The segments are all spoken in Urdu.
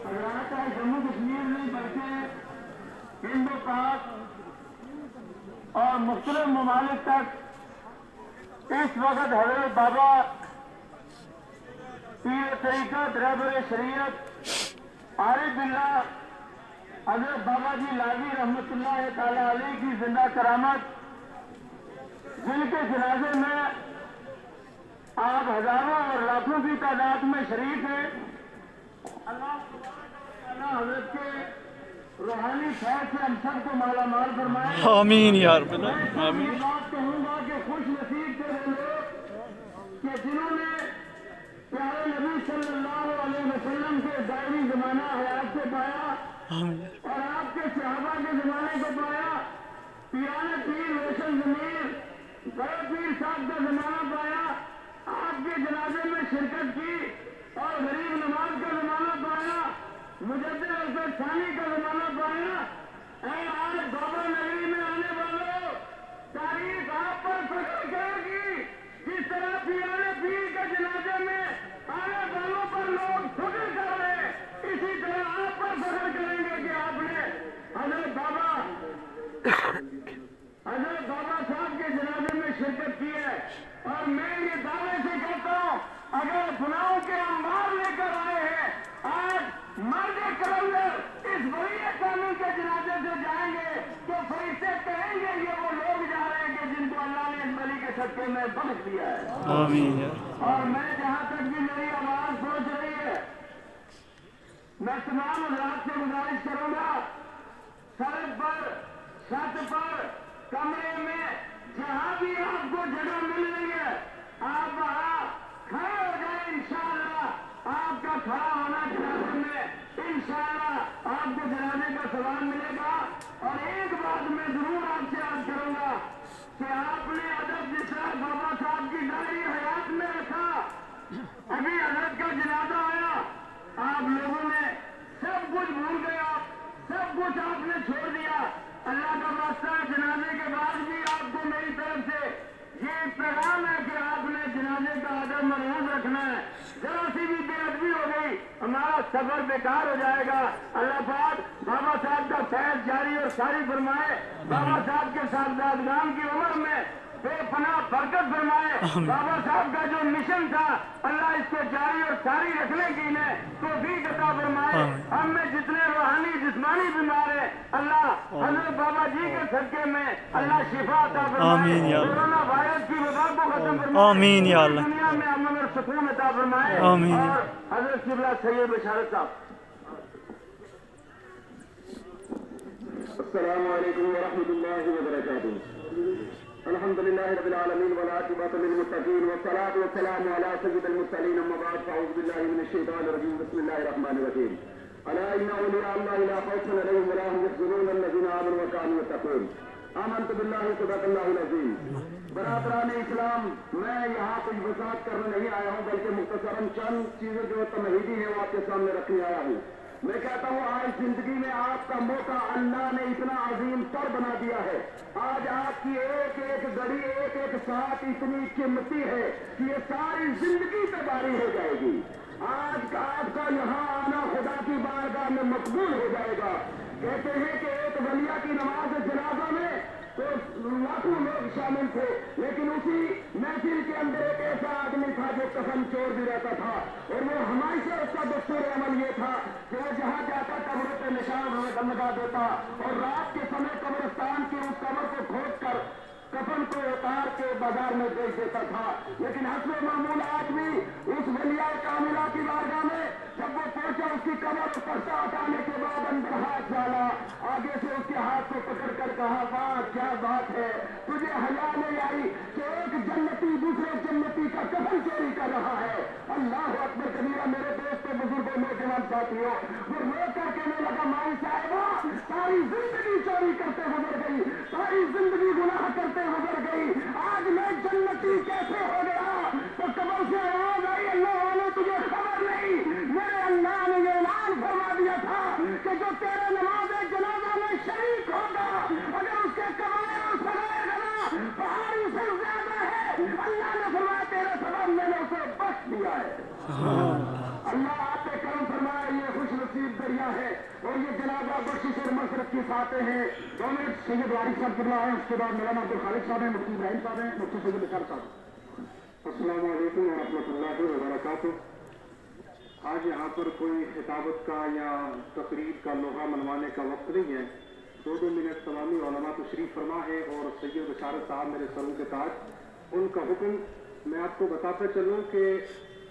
حضرات جموں کشمیر نہیں بلکہ ہند و پاک اور مختلف ممالک تک اس وقت حضرت بابا پیر طریقت رہبر شریعت عارف باللہ حضرت بابا جی لاوی رحمۃ اللہ تعالی علیہ کی زندہ کرامت، جن کے جنازے میں آپ ہزاروں اور لاکھوں کی تعداد میں شریک ہیں، اللہ تعالیٰ حضرت کے روحانی فیض سے ہم سب کو مالا مال فرمائے۔ آمین یا رب میں آمین۔ یہ بات کہوں گا کہ خوش نصیب تھے وہ لوگ کہ جنہوں نے پیارے نبی صلی اللہ علیہ وسلم کے دائمی زمانہ حیات کو پایا اور آپ کے صحابہ کے زمانے کو پایا، پیران پیر روشن ضمیر بڑے پیر صاحب کا زمانہ پایا، آپ کے جنازے میں شرکت کی اور غریب نواز کا زمانہ پایا، مجدد حسن ثانی کا زمانہ پایا۔ اے آج بابا نگری میں آنے والوں، تاریخ آپ پر فخر کرے گی، جس طرح پیران پیر کے جنازے میں آنے والوں پر لوگ فخر کر رہے ہیں، اسی طرح آپ پر فخر کریں گے کہ آپ نے حضرت بابا صاحب کے جنازے میں شرکت کی ہے۔ اور میں یہ دعوے سے کہتا ہوں، اگر گناہوں کے انبار لے کر آئے ہیں، آج مرد کلندر اس ولی کامل کے جنازے سے جائیں گے تو فرشتے کہیں گے یہ وہ لوگ جا رہے ہیں کہ جن کو اللہ نے اس ولی کے صدقے میں بخش دیا ہے۔ آمین۔ اور میں جہاں تک بھی میری آواز پہنچ رہی ہے، میں تمام حضرات سے گزارش کروں گا، سڑک پر، چھت پر، کمرے میں، جہاں بھی آپ کو جگہ مل رہی ہے، آپ وہاں کھڑے ہو جائیں۔ انشاءاللہ آپ کا کھڑا ہونا جنازے میں انشاءاللہ آپ کو جنازے کا ثواب ملے گا۔ اور ایک بات میں ضرور آپ سے عرض کروں گا کہ آپ نے ادب جس طرح بابا صاحب کی دائری حیات میں رکھا، ابھی حضرت کا جنازہ آیا، آپ لوگوں نے سب کچھ بھول گیا، سب کچھ آپ نے چھوڑ دیا۔ اللہ کا واسطہ ہے، جنازے کے بعد بھی آپ کو میری طرف سے یہ پیغام ہے کہ آپ نے جنازے کا ادب مرہون رکھنا ہے۔ ذرا سی بھی بے ادبی ہو گئی ہمارا سفر بیکار ہو جائے گا۔ اللہ پاک بابا صاحب کا فیض جاری اور ساری فرمائے، بابا صاحب کے صاحبزادگان کی عمر میں بے پناہ برکت فرمائے۔ بابا صاحب کا جو مشن تھا اللہ اس کو جاری اور ساری رکھنے کی نے توفیق عطا فرمائے۔ ہم میں جتنے روحانی جسمانی بیمار ہیں اللہ حضرت بابا جی کے صدقے میں اللہ شفا عطا فرمائے، کورونا وائرس کی وبا کو ختم فرمائے، آمین یا اللہ۔ دنیا میں امن اور سکون عطا فرمائے۔ آمین۔ اور حضرت قبلہ سید بشارت صاحب۔ السلام علیکم ورحمۃ اللہ وبرکاتہ۔ الحمد لله رب العالمين والعاقبة للمتقين والصلاة والسلام على سيد المرسلين أما بعد فأعوذ بالله من الشيطان الرجيم بسم الله الرحمن الرحيم ألا إن أولياء الله لا خوف عليهم ولا هم يحزنون الذين آمنوا وكانوا يتقون آمنت بالله صدق الله العظيم۔ برادران اسلام، میں یہاں کچھ وضاحت کرنے نہیں آیا ہوں بلکہ مختصراً چند چیزیں جو تمہیدی ہیں وہ آپ کے سامنے رکھنے آیا ہوں۔ میں کہتا ہوں آج زندگی میں آپ کا موقع اللہ نے اتنا عظیم تر بنا دیا ہے، آج آپ کی ایک ایک گھڑی ایک ایک ساتھ اتنی قیمتی ہے کہ یہ ساری زندگی پہ باری ہو جائے گی۔ آج کا آپ کا یہاں آنا خدا کی بارگاہ میں مقبول ہو جائے گا۔ کہتے ہیں کہ ایک ولیہ کی نماز جنازہ میں تو لاکھوں لوگ شامل تھے، لیکن اسی محفل کے اندر ایک ایسا آدمی تھا جو کفن چور بھی رہتا تھا، اور وہ ہمیشہ اس کا دستور عمل یہ تھا کہ وہ جہاں جاتا قبروں پہ نشان لگا دیتا اور رات کے سمے قبرستان کی اس قبر کو کھود کر کفن کو اتار کے بازار میں بیچ دیتا تھا۔ لیکن حسب معمول آج بھی اس ولیہ کاملہ کی بارگاہ میں جب وہ پہنچا اس کی کمر اور پرچہ ہٹانے کے بعد اندر ہاتھ ڈالا، آگے سے اس کے ہاتھ کو پکڑ کر کہا واہ کیا بات ہے، تجھے حیا نہیں آئی کہ ایک جنتی دوسرے جنتی کا کفن چوری کر رہا ہے۔ اللہ اکبر کبیرہ۔ میرے دوستوں بزرگوں نوجوان ساتھیوں، وہ رو کر کہنے لگا مائی صاحبہ ساری زندگی چوری کرتے گزر گئی، ساری زندگی گناہ کرتے گزر گئی، آج میں جنتی کیسے ہو گیا؟ تو قبر سے آواز آئی اللہ والے تجھے خبر نہیں، میرے اللہ نے یہ اعلان فرما دیا تھا کہ جو تیرے نماز جنازہ میں شریک ہوگا اگر اس کے کمانے اور سجائے گا پہاڑی سے زیادہ ہے، اللہ نے فرمایا تیرے سبب میں نے اسے بخش دیا ہے۔ اللہ آپ پہ کرم فرمائے، یہ خوش نصیب ذریعہ ہے اور یہ جنازہ بخشش اور مغفرت کی ساتھ ہیں. 2 منٹ سید وارث صاحب قبلہ ہیں, اس کے بعد مولانا عبدالخالق صاحب ہیں, مفتی ابراہیم صاحب ہیں, مفتی سید نثار صاحب. السلام علیکم ورحمۃ اللہ وبرکاتہ. آج یہاں پر کوئی خطابت کا یا تقریر کا لوہا منوانے کا وقت نہیں ہے. 2 منٹ تمامی علماء تشریف فرما ہے اور سید بشارت صاحب میرے سروں کے تاج, ان کا حکم میں آپ کو بتاتا چلوں کہ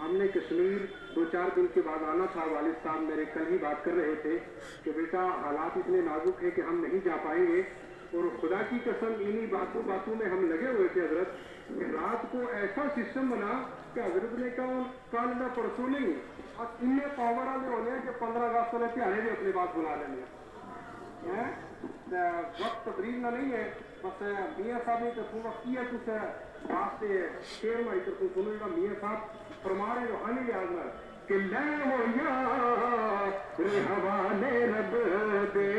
ہم نے کشمیر 2-4 دن کے بعد آنا تھا. والد صاحب میرے کل ہی بات کر رہے تھے کہ بیٹا حالات اتنے نازک ہیں کہ ہم نہیں جا پائیں گے, اور خدا کی قسم انہی باتوں میں ہم لگے ہوئے تھے حضرت کہ رات کو ایسا سسٹم بنا کہ حضرت نے کہا کل نہ پرسوں نہیں اب ان پاور والے ہونے کہ 15 اگست والے پیارے بھی اپنے بات بلا لینے. وقت تقریر نہ نہیں ہے, بس میاں صاحب نے تو وقت کیا کچھ واسطے شیر میں تو سنو گا. میاں صاحب فرما رہے روحانی لحاظ میں کہ لے ہو یا حوالے رب دے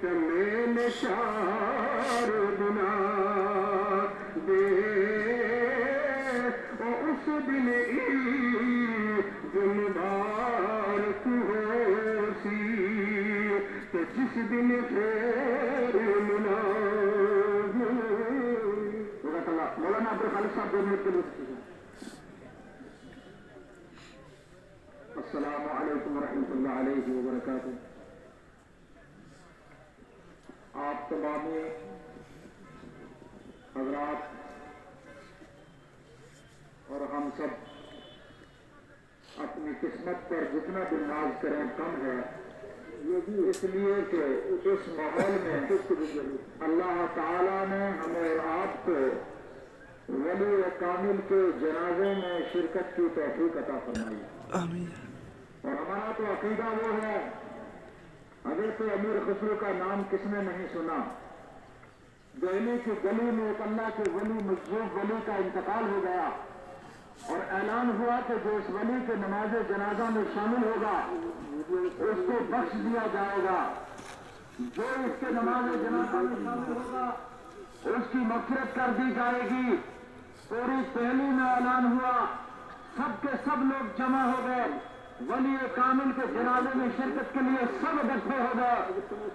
میں نشار بنا دے اور اس دن عید مبارک ہو سی تو جس دن خیر منا. مولانا عبدالخالق صاحب 2 منٹ کے لیے. السلام علیکم ورحمۃ اللہ علیہ وبرکاتہ. آپ تمامی حضرات اور ہم سب اپنی قسمت پر جتنا بھی ناز کریں کم ہے, اس لیے کہ اس ماحول میں اللہ تعالیٰ نے ہمیں اور آپ کو ولی کامل کے جنازے میں شرکت کی توفیق عطا فرمائی. آمین. اور ہمارا تو عقیدہ وہ ہے, حضرت امیر خسرو کا نام کس نے نہیں سنا. دہلی کی گلی میں ایک اللہ کے ولی مجذوب ولی کا انتقال ہو گیا اور اعلان ہوا کہ جو اس ولی کے نماز جنازہ میں شامل ہوگا اس کو بخش دیا جائے گا. جو اس کے نماز جنازہ میں شامل ہوگا اس کی مغفرت کر دی جائے گی. پوری دہلی میں اعلان ہوا, سب کے سب لوگ جمع ہو گئے, ولی کامل کے جنازے میں شرکت کے لیے سب اکٹھے ہو گئے.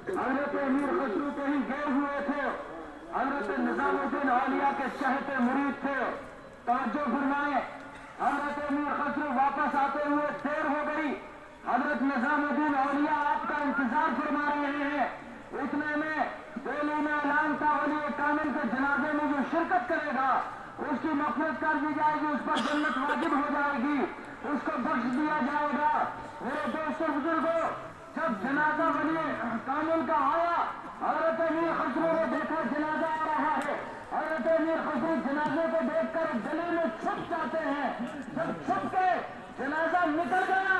حضرت امیر خسرو کہیں گئے ہوئے تھے, حضرت نظام الدین اولیاء کے چہتے مرید تھے. توجہ فرمائیں, حضرت امیر خسرو واپس آتے ہوئے دیر ہو گئی. حضرت نظام الدین اولیاء آپ کا انتظار فرما رہے ہیں. اتنے میں دہلی میں اعلان تھا ولی کامل کے جنازے میں جو شرکت کرے گا اس کی مغفرت کر دی جائے گی, اس پر جنت واجب ہو جائے گی, اس کو بخش دیا جائے گا. میرے دوستوں بزرگوں, جب جنازہ ولی کامل کا آیا, حضرت امیر خسرو نے دیکھا جنازہ آ رہا ہے. حضرت امیر خسرو جنازے کو دیکھ کر گلے میں چھپ جاتے ہیں. جب چھپ کے جنازہ نکل گیا,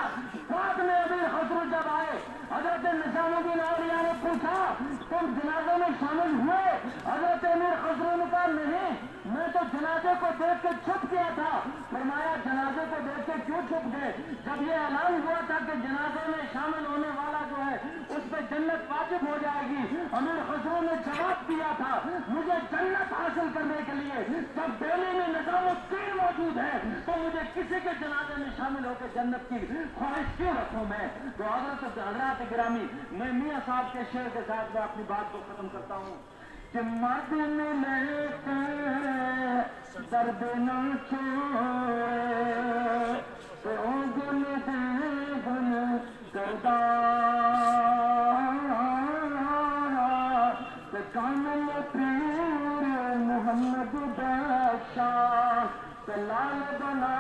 بعد میں امیر خسرو جب آئے, حضرت نظام الدین اولیاء نے پوچھا تم جنازے میں شامل ہوئے؟ حضرت امیر خسرو نے کہا نہیں, میں تو جنازے کو دیکھ کے چھپ گیا تھا. فرمایا جنازے کو دیکھ کے کیوں چھپ گئے؟ جب یہ اعلان ہوا تھا کہ جنازے میں شامل ہونے والا جو ہے اس پہ جنت واجب ہو جائے گی, امیر خسرو نے جواب دیا تھا مجھے جنت حاصل کرنے کے لیے جب دہلی میں نظام الدین موجود ہے تو مجھے کسی کے جنازے میں شامل ہو کے جنت کی خواہش کیوں رکھوں میں. تو حضرات گرامی, میں میاں صاحب کے شعر کے ساتھ میں اپنی بات کو ختم کرتا ہوں کہ مرد ملے کے درد نہ چھوڑے تو گل دے گل کردہ کامل پیر محمد بادشاہ لال بنا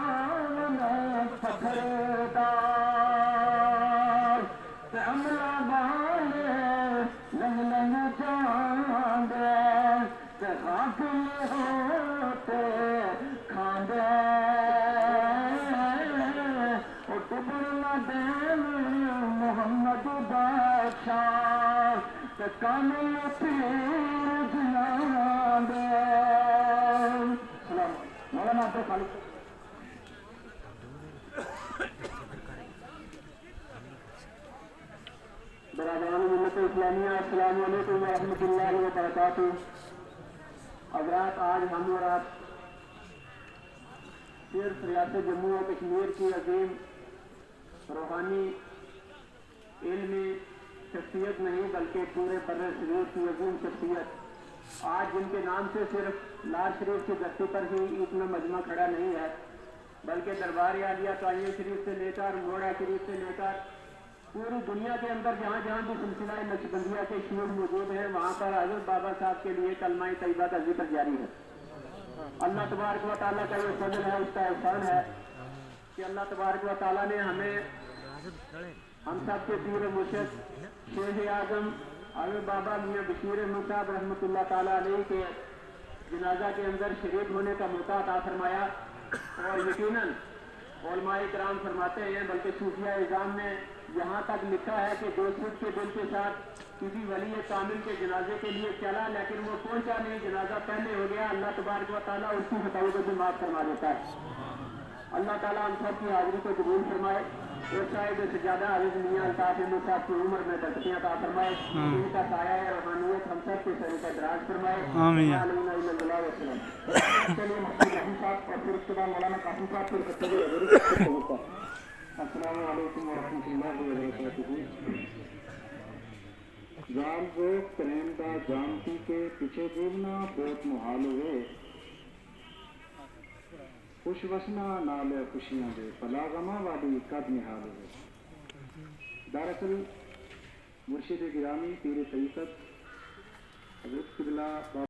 پتھردار عملہ والے لنگ لنگ جان دے غافل ہوتے کھاندے اور ڈبرنا دے محمد بادشاہ کامل پیر جان دے. مولانا عبدالخالق برادران ملت اسلامیہ, السلام علیکم ورحمۃ اللہ وبرکاتہ. حضرات, آج ہم اور آپ صرف ریاست جموں و کشمیر کی عظیم روحانی علمی شخصیت نہیں بلکہ پورے بر شریف کی عظیم شخصیت، آج جن کے نام سے صرف لال شریف کی بستی پر ہی اتنا مجمع کھڑا نہیں ہے بلکہ دربار عالیہ تعین شریف سے لے کر موڑا شریف سے لے کر پوری دنیا کے اندر جہاں جہاں بھی سلسلہ نقشبندیہ کے شیوخ موجود ہیں وہاں پر حضرت بابا صاحب کے لیے کلمہ طیبہ کا ذکر جاری ہے۔ اللہ تبارک و تعالیٰ کا یہ فضل ہے، اس کا احسان ہے کہ اللہ تبارک و تعالیٰ نے ہمیں ہم سب کے پیر مرشد شیخ اعظم حضرت بابا میاں بشیر احمد صاحب رحمۃ اللہ تعالیٰ علیہ کے جنازہ کے اندر شریک ہونے کا موقع عطا فرمایا، اور یقیناً علماء کرام فرماتے ہیں بلکہ صوفیہ اعظام نے یہاں تک لکھا ہے کہ جو خود کے دل کے ساتھ کسی ولی کامل کے جنازے کے لیے چلا لیکن وہ پہنچا نہیں، جنازہ پہلے ہو گیا، اللہ تبارک و تعالیٰ اس کی خطاؤں کو بھی معاف فرما دیتا ہے۔ اللہ تعالیٰ ہم سب کی حاضری کو قبول فرمائے اور صاحب سجادہ حضرت میاں الطاف احمد صاحب کی عمر میں برکتیں عطا فرمائے، ان کا سایہ روحانیت ہم سب کے سر کا دراز فرمائے۔ آمین۔ چلیے محمد رحیم صاحب اور پھر اس کے بعد مولانا قاسم صاحب پھر بچے کے حضور ہوتا ہے۔ السلام علیکم ورحمۃ اللہ وبرکاتہ۔ جان گوشت کریندا جانتی کے پیچھے گرنا بہت محال ہوئے، خوش وسنا نال خوشیاں دے پلا غماں والی کد نحال ہوئے۔ دراصل مرشد گرامی پیر طریقت حضرت قبلہ